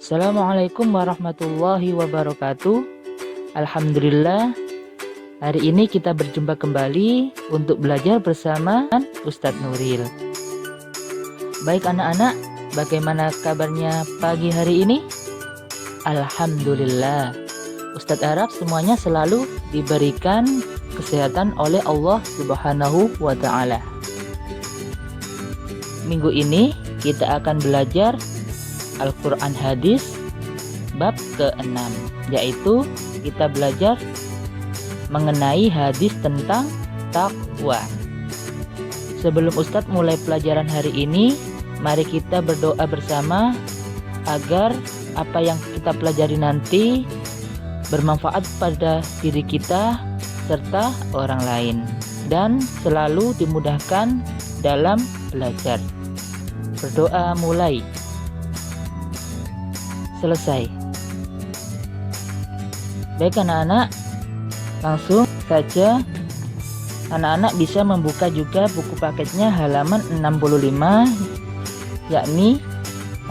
Assalamualaikum warahmatullahi wabarakatuh. Alhamdulillah, hari ini kita berjumpa kembali untuk belajar bersama Ustadz Nuril. Baik anak-anak, bagaimana kabarnya pagi hari ini? Alhamdulillah, Ustadz harap semuanya selalu diberikan kesehatan oleh Allah Subhanahu wa Ta'ala. Minggu ini kita akan belajar Al-Quran Hadis bab ke-6, yaitu kita belajar mengenai hadis tentang takwa. Sebelum Ustadz mulai pelajaran hari ini, mari kita berdoa bersama agar apa yang kita pelajari nanti bermanfaat pada diri kita serta orang lain dan selalu dimudahkan dalam belajar. Berdoa mulai. Selesai. Baik anak-anak, langsung saja anak-anak bisa membuka juga buku paketnya halaman 65, yakni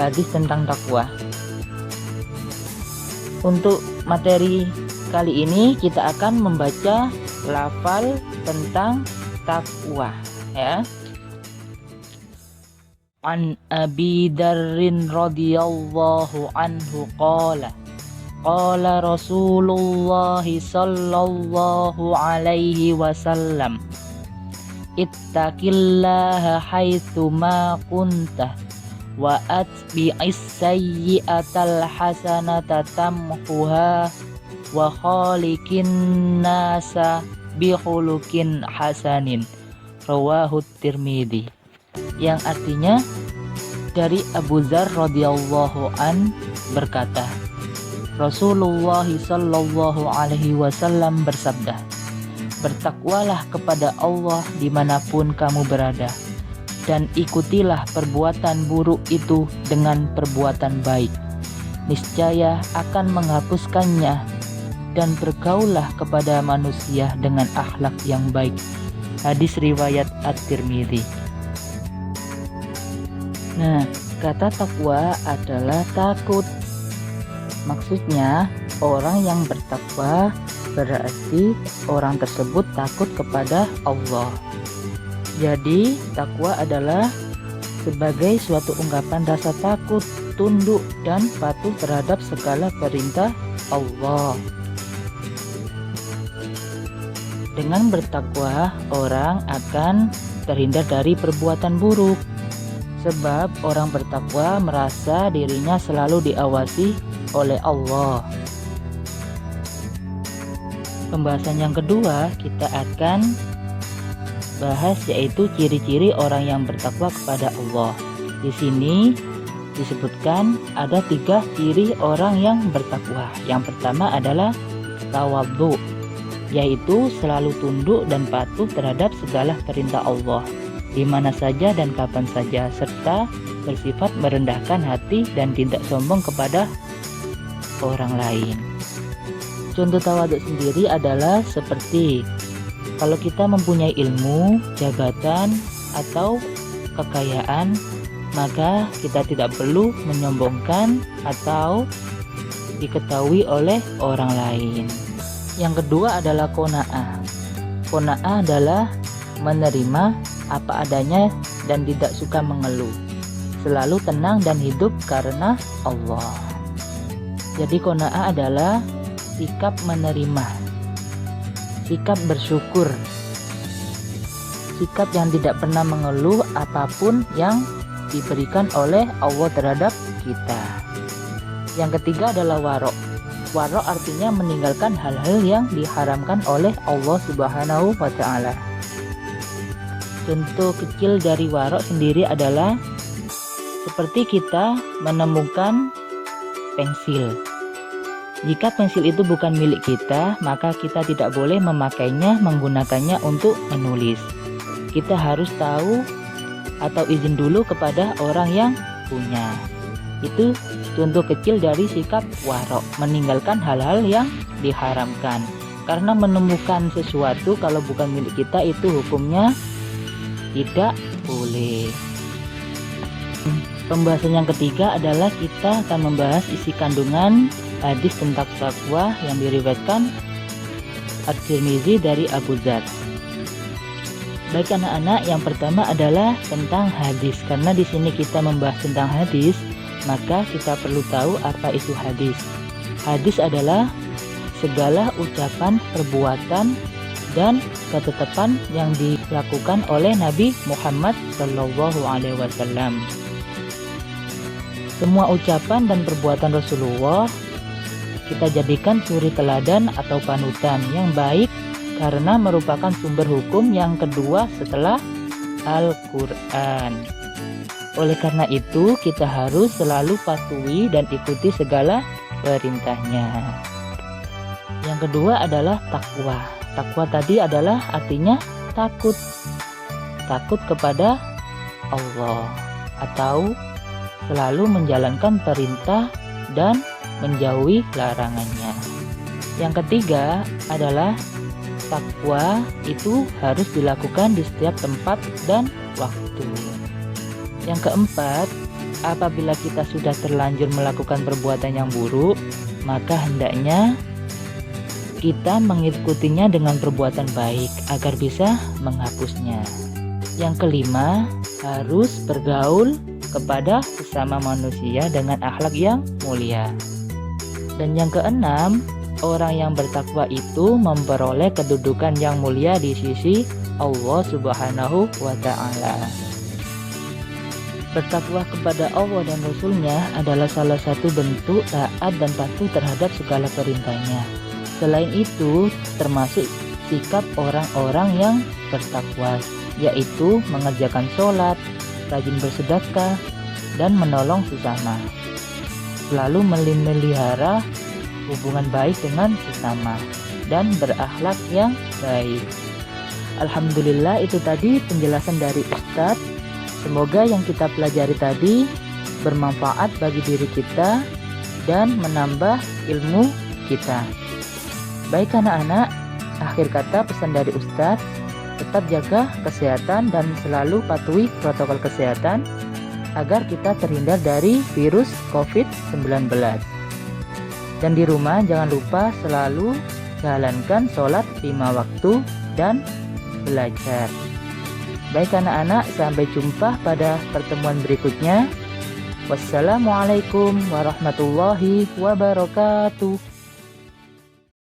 hadis tentang takwa. Untuk materi kali ini kita akan membaca lafal tentang takwa, ya. An Abi Dzarrin radhiyallahu anhu qala Rasulullah sallallahu alaihi wasallam ittaqillaha haitsu ma kunta wa atbi'is sayyi'atal hasanata tamhuha wa khaliqin nasa bi khuluqin hasanin, rawahu Tirmidzi. Yang artinya dari Abu Dzar radhiyallahu an berkata, Rasulullah sallallahu alaihi wasallam bersabda, bertakwalah kepada Allah dimanapun kamu berada, dan ikutilah perbuatan buruk itu dengan perbuatan baik, niscaya akan menghapuskannya, dan bergaullah kepada manusia dengan akhlak yang baik. Hadis riwayat At-Tirmidzi. Nah, kata takwa adalah takut. Maksudnya, orang yang bertakwa berarti orang tersebut takut kepada Allah. Jadi, takwa adalah sebagai suatu ungkapan rasa takut, tunduk, dan patuh terhadap segala perintah Allah. Dengan bertakwa, orang akan terhindar dari perbuatan buruk. Sebab orang bertakwa merasa dirinya selalu diawasi oleh Allah. Pembahasan yang kedua kita akan bahas, yaitu ciri-ciri orang yang bertakwa kepada Allah. Di sini disebutkan ada 3 ciri orang yang bertakwa. Yang pertama adalah tawadhu, yaitu selalu tunduk dan patuh terhadap segala perintah Allah di mana saja dan kapan saja, serta bersifat merendahkan hati dan tidak sombong kepada orang lain. Contoh tawadhu sendiri adalah seperti kalau kita mempunyai ilmu, jabatan, atau kekayaan, maka kita tidak perlu menyombongkan atau diketahui oleh orang lain. Yang kedua adalah qanaah. Qanaah adalah menerima apa adanya dan tidak suka mengeluh, selalu tenang dan hidup karena Allah. Jadi qanaah adalah sikap menerima, sikap bersyukur, sikap yang tidak pernah mengeluh apapun yang diberikan oleh Allah terhadap kita. Yang ketiga adalah warok. Warok artinya meninggalkan hal-hal yang diharamkan oleh Allah Subhanahu wa Ta'ala. Contoh kecil dari warok sendiri adalah seperti kita menemukan pensil. Jika pensil itu bukan milik kita, maka kita tidak boleh memakainya, menggunakannya untuk menulis. Kita harus tahu atau izin dulu kepada orang yang punya. Itu contoh kecil dari sikap warok, meninggalkan hal-hal yang diharamkan. Karena menemukan sesuatu kalau bukan milik kita itu hukumnya tidak boleh. Pembahasan yang ketiga adalah kita akan membahas isi kandungan hadis tentang takwa yang diriwayatkan At-Tirmizi dari Abu Dzar. Baik anak-anak, yang pertama adalah tentang hadis. Karena di sini kita membahas tentang hadis, maka kita perlu tahu apa itu hadis. Hadis adalah segala ucapan, perbuatan, dan ketetapan yang dilakukan oleh Nabi Muhammad SAW. Semua ucapan dan perbuatan Rasulullah kita jadikan suri teladan atau panutan yang baik karena merupakan sumber hukum yang kedua setelah Al-Quran. Oleh karena itu kita harus selalu patuhi dan ikuti segala perintahnya. Yang kedua adalah takwa. Takwa tadi adalah artinya takut. Takut kepada Allah atau selalu menjalankan perintah dan menjauhi larangannya. Yang ketiga adalah takwa itu harus dilakukan di setiap tempat dan waktu. Yang keempat, apabila kita sudah terlanjur melakukan perbuatan yang buruk, maka hendaknya kita mengikutinya dengan perbuatan baik agar bisa menghapusnya. Yang kelima, harus bergaul kepada sesama manusia dengan akhlak yang mulia. Dan yang keenam, orang yang bertakwa itu memperoleh kedudukan yang mulia di sisi Allah Subhanahu wa Ta'ala. Bertakwa kepada Allah dan Rasul-Nya adalah salah satu bentuk taat dan patuh terhadap segala perintahnya. Selain itu, termasuk sikap orang-orang yang bertakwa, yaitu mengerjakan sholat, rajin bersedekah, dan menolong sesama. Selalu memelihara hubungan baik dengan sesama dan berakhlak yang baik. Alhamdulillah, itu tadi penjelasan dari Ustadz. Semoga yang kita pelajari tadi bermanfaat bagi diri kita dan menambah ilmu kita. Baik anak-anak, akhir kata pesan dari Ustadz, tetap jaga kesehatan dan selalu patuhi protokol kesehatan agar kita terhindar dari virus COVID-19. Dan di rumah jangan lupa selalu jalankan sholat 5 waktu dan belajar. Baik anak-anak, sampai jumpa pada pertemuan berikutnya. Wassalamualaikum warahmatullahi wabarakatuh.